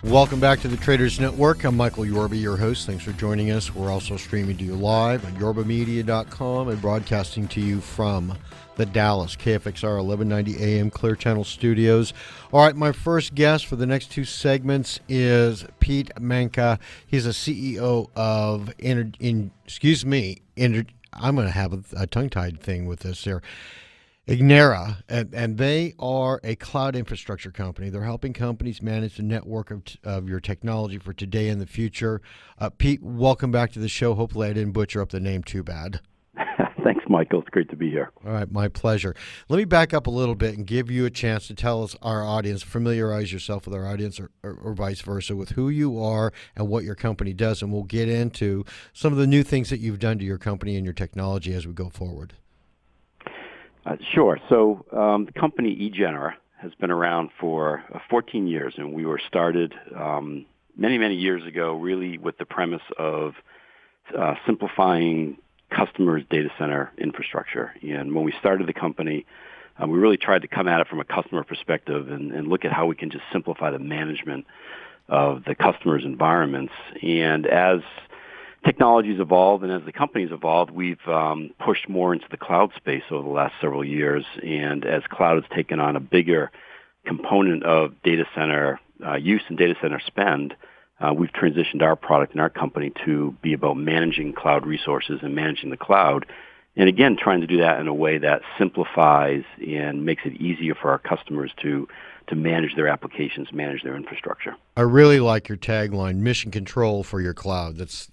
Welcome back to the Traders Network. I'm Michael Yorba, your host. Thanks for joining us. We're also streaming to you live on yorbamedia.com and broadcasting to you from the Dallas KFXR 1190 AM Clear Channel Studios. All right, my first guest for the next two segments is Pete Manca. He's a CEO of I'm going to have a tongue-tied thing with this here. Egenera, and they are a cloud infrastructure company. They're helping companies manage the network of your technology for today and the future. Pete, welcome back to the show. Hopefully I didn't butcher up the name too bad. Thanks, Michael. It's great to be here. All right, my pleasure. Let me back up a little bit and give you a chance to tell us, our audience, familiarize yourself with our audience or vice versa, with who you are and what your company does, and we'll get into some of the new things that you've done to your company and your technology as we go forward. Sure. So the company Egenera has been around for 14 years, and we were started many, many years ago really with the premise of simplifying customers' data center infrastructure. And when we started the company, we really tried to come at it from a customer perspective and look at how we can just simplify the management of the customer's environments. And as technology's evolved and as the company's evolved, we've pushed more into the cloud space over the last several years. And as cloud has taken on a bigger component of data center use and data center spend, we've transitioned our product and our company to be about managing cloud resources and managing the cloud. And again, trying to do that in a way that simplifies and makes it easier for our customers to manage their applications, manage their infrastructure. I really like your tagline, mission control for your cloud. That's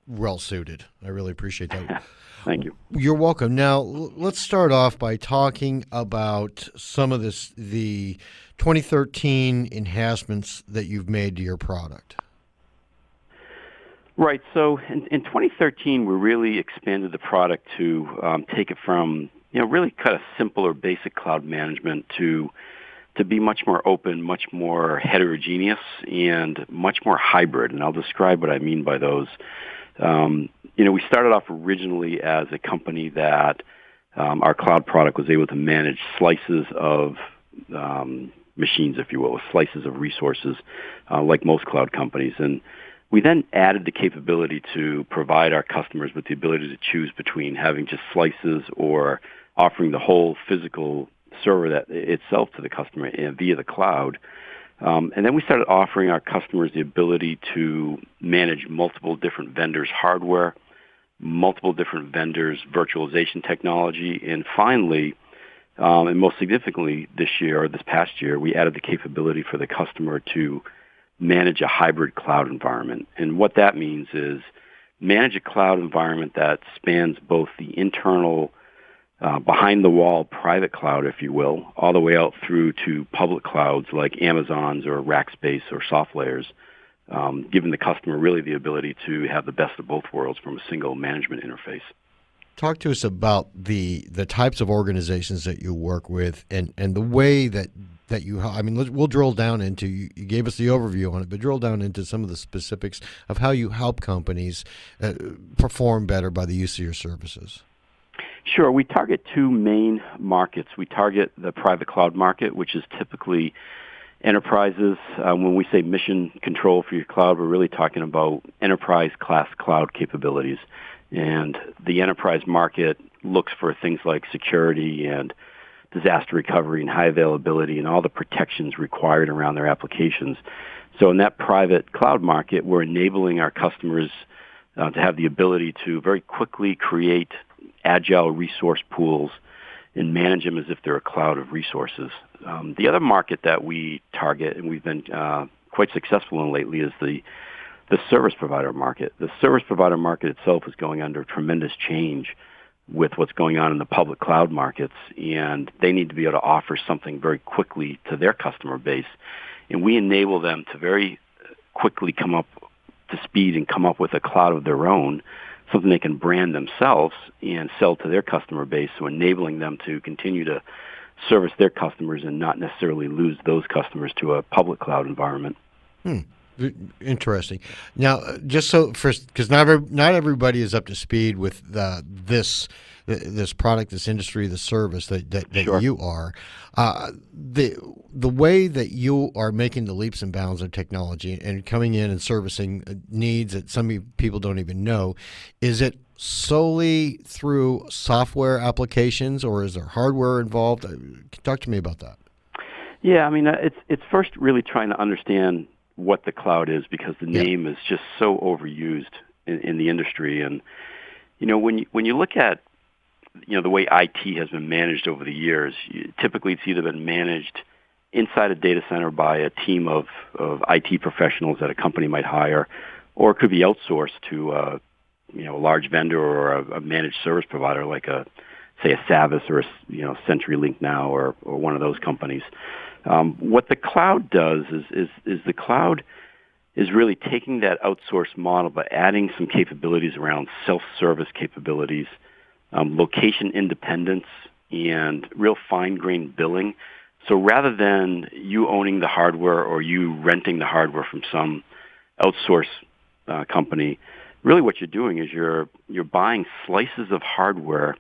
well suited. I really appreciate that. Thank you. You're welcome. Now, let's start off by talking about some of the 2013 enhancements that you've made to your product. Right. So in 2013, we really expanded the product to take it from, really kind of simple or basic cloud management to be much more open, much more heterogeneous, and much more hybrid. And I'll describe what I mean by those. We started off originally as a company that our cloud product was able to manage slices of machines, if you will, slices of resources, like most cloud companies. And we then added the capability to provide our customers with the ability to choose between having just slices or offering the whole physical server that itself to the customer via the cloud. And then we started offering our customers the ability to manage multiple different vendors' hardware, multiple different vendors' virtualization technology, and finally, and most significantly this past year, we added the capability for the customer to manage a hybrid cloud environment. And what that means is manage a cloud environment that spans both the internal behind-the-wall private cloud, if you will, all the way out through to public clouds like Amazon's or Rackspace or SoftLayers, giving the customer really the ability to have the best of both worlds from a single management interface. Talk to us about the types of organizations that you work with and the way that you, we'll drill down into, you gave us the overview on it, but drill down into some of the specifics of how you help companies perform better by the use of your services. Sure. We target two main markets. We target the private cloud market, which is typically enterprises. When we say mission control for your cloud, we're really talking about enterprise-class cloud capabilities. And the enterprise market looks for things like security and disaster recovery and high availability and all the protections required around their applications. So in that private cloud market, we're enabling our customers to have the ability to very quickly create agile resource pools and manage them as if they're a cloud of resources. The other market that we target, and we've been quite successful in lately, is the service provider market. The service provider market itself is going under tremendous change with what's going on in the public cloud markets, and they need to be able to offer something very quickly to their customer base. And we enable them to very quickly come up to speed and come up with a cloud of their own, something they can brand themselves and sell to their customer base, so enabling them to continue to service their customers and not necessarily lose those customers to a public cloud environment. Interesting. Now, just so first, because not everybody is up to speed with this product, this industry, the service that Sure. you are. The way that you are making the leaps and bounds of technology and coming in and servicing needs that some people don't even know, is it solely through software applications or is there hardware involved? Talk to me about that. Yeah, I mean, it's first really trying to understand what the cloud is, because the Yeah. name is just so overused in the industry. And when you look at the way IT has been managed over the years, typically it's either been managed inside a data center by a team of IT professionals that a company might hire, or it could be outsourced to a large vendor or a managed service provider like say a Savvis or a CenturyLink now or one of those companies. What the cloud does is the cloud is really taking that outsourced model but adding some capabilities around self-service capabilities, location independence, and real fine-grained billing. So rather than you owning the hardware or you renting the hardware from some outsource company, really what you're doing is you're buying slices of hardware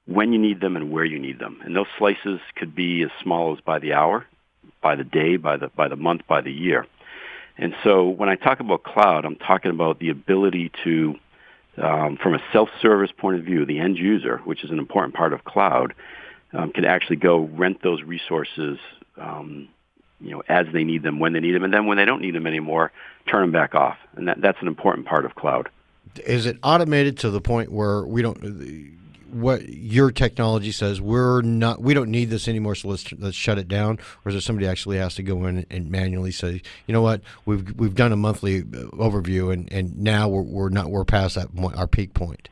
when you need them and where you need them. And those slices could be as small as by the hour, by the day, by the month, by the year. And so when I talk about cloud, I'm talking about the ability to, from a self-service point of view, the end user, which is an important part of cloud, can actually go rent those resources, as they need them, when they need them, and then when they don't need them anymore, turn them back off. And that's an important part of cloud. Is it automated to the point where we don't? What your technology says we don't need this anymore, so let's shut it down, or is it somebody actually has to go in and manually say, you know what, we've done a monthly overview and now we're past that our peak point?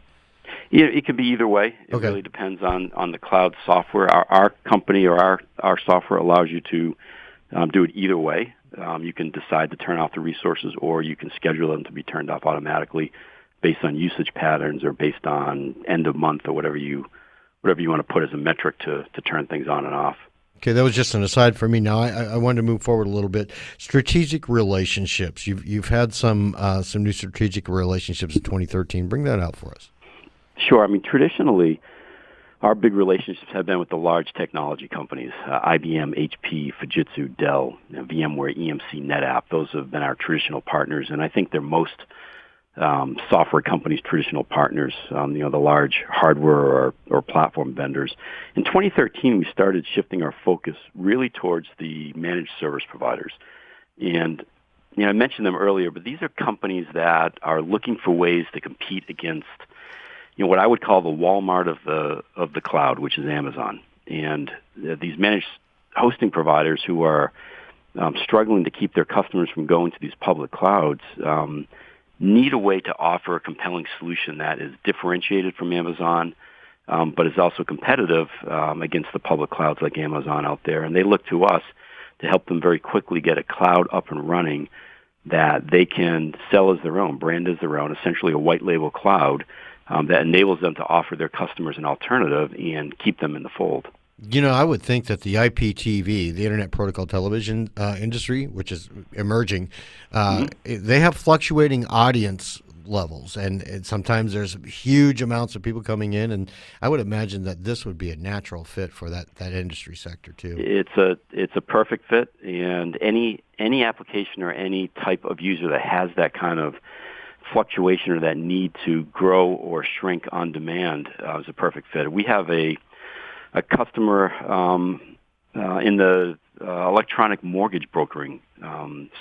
Yeah, it could be either way. It Okay. really depends on the cloud software. Our company or our software allows you to do it either way. You can decide to turn off the resources, or you can schedule them to be turned off automatically, based on usage patterns or based on end of month or whatever you want to put as a metric to turn things on and off. Okay, that was just an aside for me. Now I wanted to move forward a little bit. Strategic relationships. You've had some new strategic relationships in 2013. Bring that out for us. Sure. I mean, traditionally, our big relationships have been with the large technology companies, IBM, HP, Fujitsu, Dell, VMware, EMC, NetApp. Those have been our traditional partners, and I think they're most software companies' traditional partners, the large hardware or platform vendors. In 2013, we started shifting our focus really towards the managed service providers. And I mentioned them earlier, but these are companies that are looking for ways to compete against what I would call the Walmart of the cloud, which is Amazon. And these managed hosting providers who are struggling to keep their customers from going to these public clouds need a way to offer a compelling solution that is differentiated from Amazon, but is also competitive against the public clouds like Amazon out there. And they look to us to help them very quickly get a cloud up and running that they can sell as their own, brand as their own, essentially a white label cloud that enables them to offer their customers an alternative and keep them in the fold. I would think that the IPTV, the Internet Protocol Television industry, which is emerging, they have fluctuating audience levels, and sometimes there's huge amounts of people coming in, and I would imagine that this would be a natural fit for that industry sector too. It's a perfect fit, and any application or any type of user that has that kind of fluctuation or that need to grow or shrink on demand is a perfect fit. We have a customer in the electronic mortgage brokering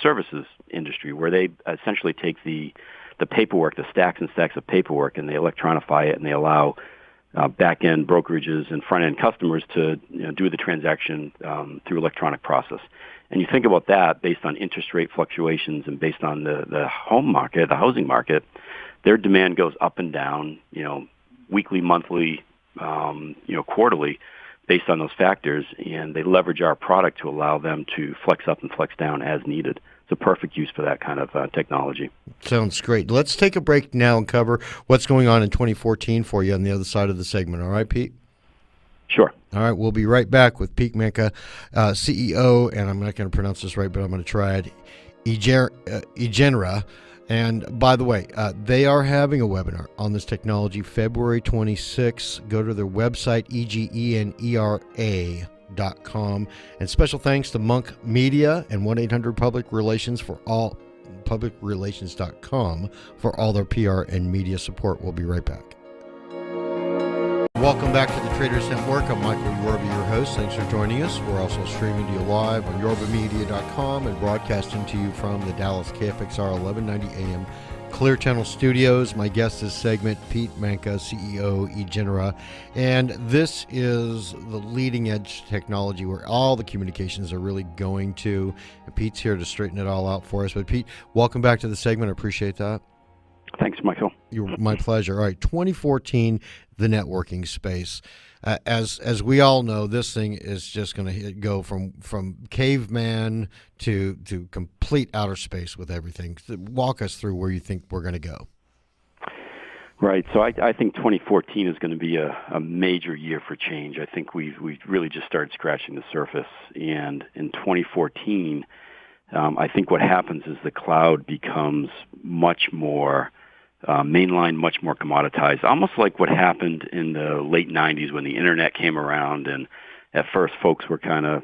services industry, where they essentially take the paperwork, the stacks and stacks of paperwork, and they electronify it, and they allow back-end brokerages and front-end customers to do the transaction through electronic process. And you think about that based on interest rate fluctuations and based on the home market, the housing market, their demand goes up and down, weekly, monthly, quarterly, based on those factors, and they leverage our product to allow them to flex up and flex down as needed. It's a perfect use for that kind of technology. Sounds great. Let's take a break now and cover what's going on in 2014 for you on the other side of the segment. All right, Pete? Sure. All right, we'll be right back with Pete Manca, CEO, and I'm not going to pronounce this right, but I'm going to try it, Egenera. And by the way, they are having a webinar on this technology February 26th. Go to their website, egenera.com. And special thanks to Monk Media and 1-800-Public Relations for all publicrelations.com for all their PR and media support. We'll be right back. Welcome back to the Traders Network. I'm Michael Yorba, your host. Thanks for joining us. We're also streaming to you live on yorbamedia.com and broadcasting to you from the Dallas KFXR 1190 AM Clear Channel Studios. My guest this segment, Pete Manca, CEO, Egenera. And this is the leading edge technology where all the communications are really going to. And Pete's here to straighten it all out for us. But Pete, welcome back to the segment. I appreciate that. Thanks, Michael. My pleasure. All right, 2014, the networking space. As we all know, this thing is just going to go from caveman to complete outer space with everything. Walk us through where you think we're going to go. Right. So I think 2014 is going to be a major year for change. I think we've really just started scratching the surface. And in 2014, I think what happens is the cloud becomes much more mainline, much more commoditized, almost like what happened in the late 90s when the internet came around. And at first, folks were kind of,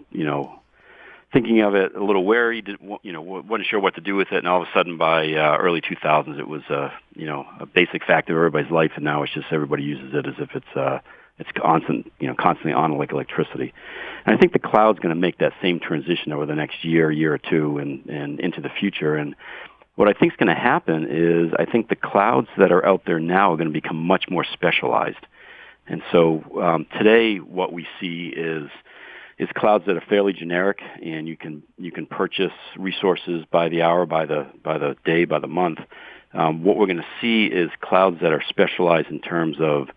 thinking of it a little wary, wasn't sure what to do with it. And all of a sudden, by early 2000s, it was, a basic fact of everybody's life. And now it's just everybody uses it as if it's constant, constantly on like electricity. And I think the cloud's going to make that same transition over the next year or two, and into the future. And what I think is going to happen is I think the clouds that are out there now are going to become much more specialized. And so today what we see is clouds that are fairly generic, and you can purchase resources by the hour, by the day, by the month. What we're going to see is clouds that are specialized in terms of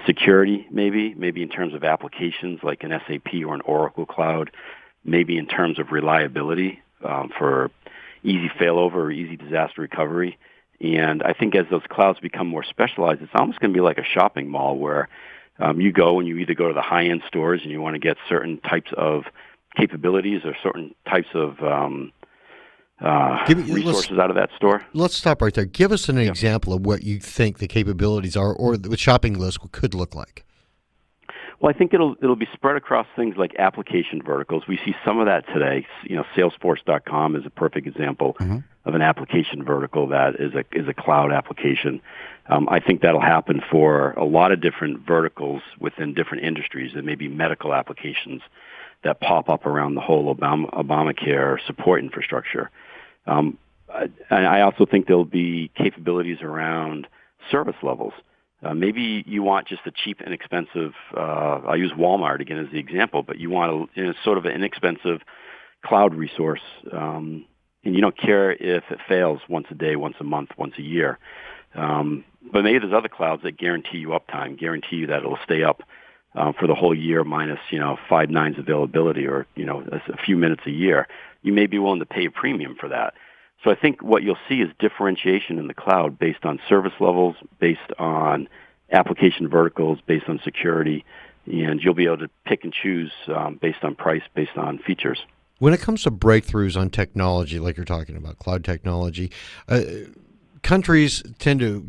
security, maybe in terms of applications like an SAP or an Oracle cloud, maybe in terms of reliability for easy failover or easy disaster recovery. And I think as those clouds become more specialized, it's almost going to be like a shopping mall where you go and you either go to the high-end stores and you want to get certain types of capabilities or certain types of resources out of that store. Let's stop right there. Give us an example of what you think the capabilities are or the shopping list could look like. Well, I think it'll be spread across things like application verticals. We see some of that today. Salesforce.com is a perfect example of an application vertical that is a cloud application. I think that'll happen for a lot of different verticals within different industries. There may be medical applications that pop up around the whole Obamacare support infrastructure. And I also think there'll be capabilities around service levels. Maybe you want just a cheap, inexpensive, I'll use Walmart again as the example, but you want sort of an inexpensive cloud resource, and you don't care if it fails once a day, once a month, once a year. But maybe there's other clouds that guarantee you uptime, guarantee you that it'll stay up for the whole year minus, 5 nines availability or, a few minutes a year. You may be willing to pay a premium for that. So I think what you'll see is differentiation in the cloud based on service levels, based on application verticals, based on security, and you'll be able to pick and choose based on price, based on features. When it comes to breakthroughs on technology, like you're talking about, cloud technology, countries tend to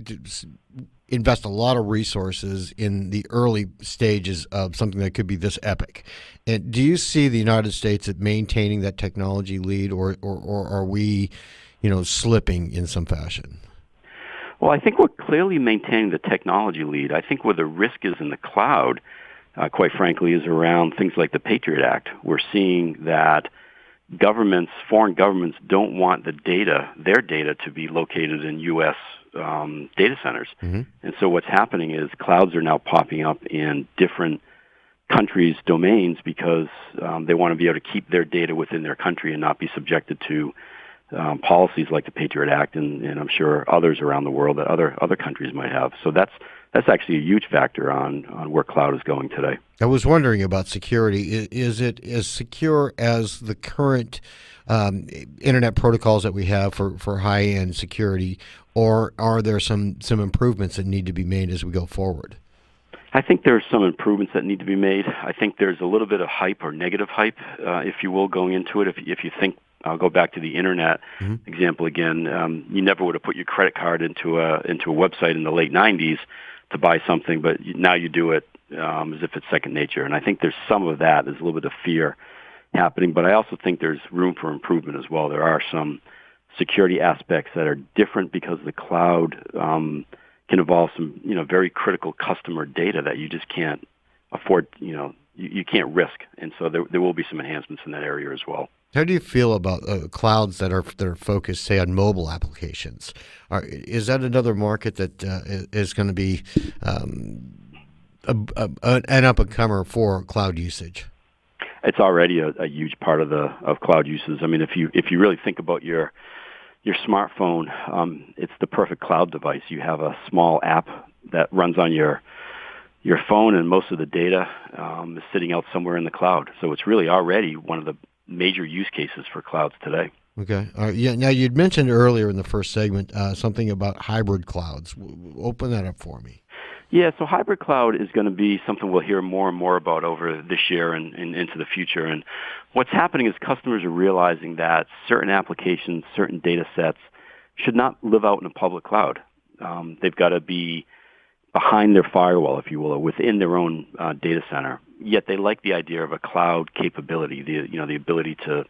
invest a lot of resources in the early stages of something that could be this epic. And do you see the United States at maintaining that technology lead, or are we, slipping in some fashion? Well, I think we're clearly maintaining the technology lead. I think where the risk is in the cloud, quite frankly, is around things like the Patriot Act. We're seeing that foreign governments don't want their data to be located in U.S. Data centers. And so what's happening is clouds are now popping up in different countries' domains because they want to be able to keep their data within their country and not be subjected to policies like the Patriot Act and I'm sure others around the world that other countries might have. So that's actually a huge factor on where cloud is going today. I was wondering about security. Is it as secure as the current internet protocols that we have for high-end security, or are there some improvements that need to be made as we go forward? I think there's some improvements that need to be made. I think there's a little bit of hype or negative hype, if you will, going into it. If you think I'll go back to the internet example again. You never would have put your credit card into a website in the late 90s to buy something, but now you do it as if it's second nature. And I think there's some of that. There's a little bit of fear happening, but I also think there's room for improvement as well. There are some security aspects that are different because the cloud can involve some, very critical customer data that you just can't afford, you can't risk. And so there will be some enhancements in that area as well. How do you feel about clouds that are focused, say, on mobile applications? Is that another market that is going to be an up-and-comer for cloud usage? It's already a huge part of cloud uses. I mean, if you really think about your smartphone, it's the perfect cloud device. You have a small app that runs on your phone, and most of the data is sitting out somewhere in the cloud. So it's really already one of the major use cases for clouds today. Okay. Yeah. Now, you'd mentioned earlier in the first segment something about hybrid clouds. Open that up for me. Yeah, so hybrid cloud is going to be something we'll hear more and more about over this year and into the future. And what's happening is customers are realizing that certain applications, certain data sets should not live out in a public cloud. They've got to be behind their firewall, if you will, or within their own data center. Yet they like the idea of a cloud capability, the ability to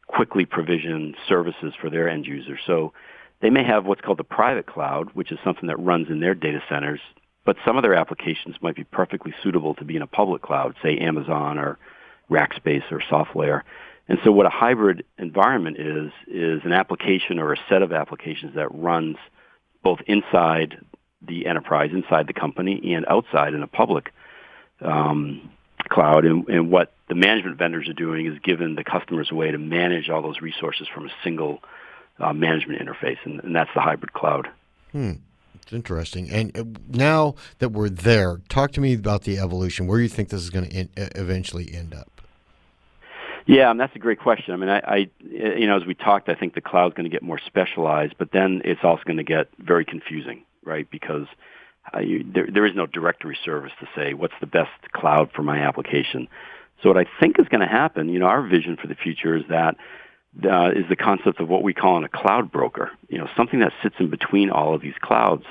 quickly provision services for their end users. So they may have what's called the private cloud, which is something that runs in their data centers, but some of their applications might be perfectly suitable to be in a public cloud, say Amazon or Rackspace or SoftLayer. And so what a hybrid environment is an application or a set of applications that runs both inside the enterprise, inside the company, and outside in a public cloud. And what the management vendors are doing is giving the customers a way to manage all those resources from a single management interface, and that's the hybrid cloud. It's interesting. And now that we're there, talk to me about the evolution. Where do you think this is going to eventually end up? Yeah, and that's a great question. I mean, I as we talked, I think the cloud's going to get more specialized, but then it's also going to get very confusing, right? Because there is no directory service to say what's the best cloud for my application. So what I think is going to happen, our vision for the future is that is the concept of what we call a cloud broker, something that sits in between all of these clouds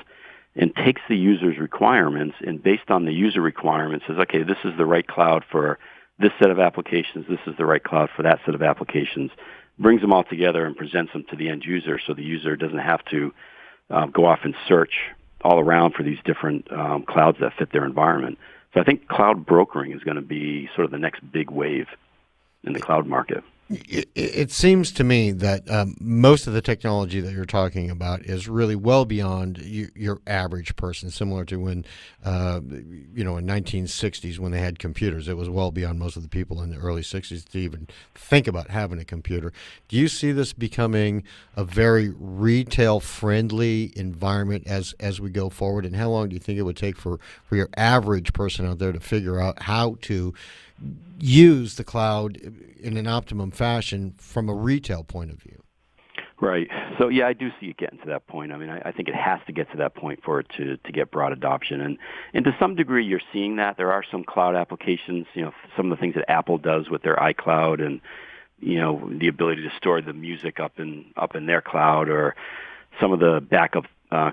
and takes the user's requirements and based on the user requirements says, okay, this is the right cloud for this set of applications, this is the right cloud for that set of applications, brings them all together and presents them to the end user so the user doesn't have to go off and search all around for these different clouds that fit their environment. So I think cloud brokering is going to be sort of the next big wave in the cloud market. It seems to me that most of the technology that you're talking about is really well beyond your average person, similar to when, in 1960s when they had computers. It was well beyond most of the people in the early 60s to even think about having a computer. Do you see this becoming a very retail-friendly environment as we go forward? And how long do you think it would take for your average person out there to figure out how to use the cloud in an optimum fashion from a retail point of view? Right. So, yeah, I do see it getting to that point. I mean, I think it has to get to that point for it to get broad adoption. And to some degree, you're seeing that. There are some cloud applications, some of the things that Apple does with their iCloud and, the ability to store the music up in their cloud, or some of the backup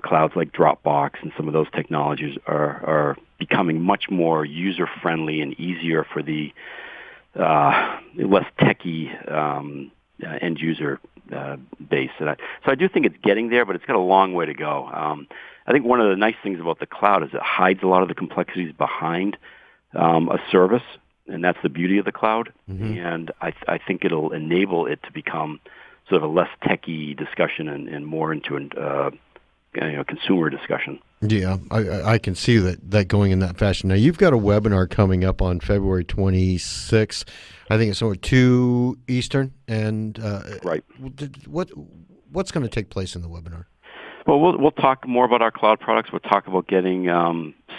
clouds like Dropbox, and some of those technologies are becoming much more user-friendly and easier for the less techy end user base. So I do think it's getting there, but it's got a long way to go. I think one of the nice things about the cloud is it hides a lot of the complexities behind a service, and that's the beauty of the cloud. Mm-hmm. And I think it'll enable it to become sort of a less techy discussion and more into consumer discussion. Yeah, I can see that going in that fashion. Now, you've got a webinar coming up on February 26th. I think it's somewhere 2 Eastern. And right. What's going to take place in the webinar? Well, we'll talk more about our cloud products. We'll talk about getting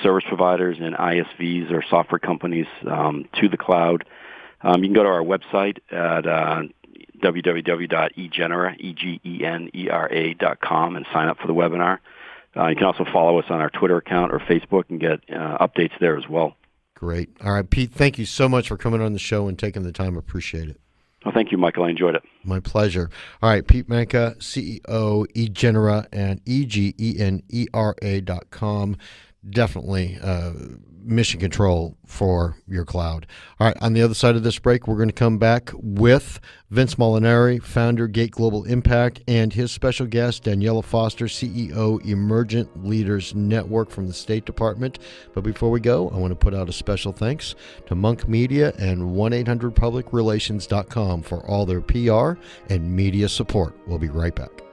service providers and ISVs or software companies to the cloud. You can go to our website at www.egenera.com and sign up for the webinar. You can also follow us on our Twitter account or Facebook and get updates there as well. Great. All right, Pete, thank you so much for coming on the show and taking the time. Appreciate it. Well, thank you, Michael. I enjoyed it. My pleasure. All right, Pete Manca, CEO, Egenera, and Egenera.com. Definitely mission control for your cloud. All right, on the other side of this break, we're going to come back with Vince Molinari, founder, Gate Global Impact, and his special guest, Daniela Foster, CEO, Emergent Leaders Network from the State Department. But before we go, I want to put out a special thanks to Monk Media and 1-800-PublicRelations.com for all their PR and media support. We'll be right back.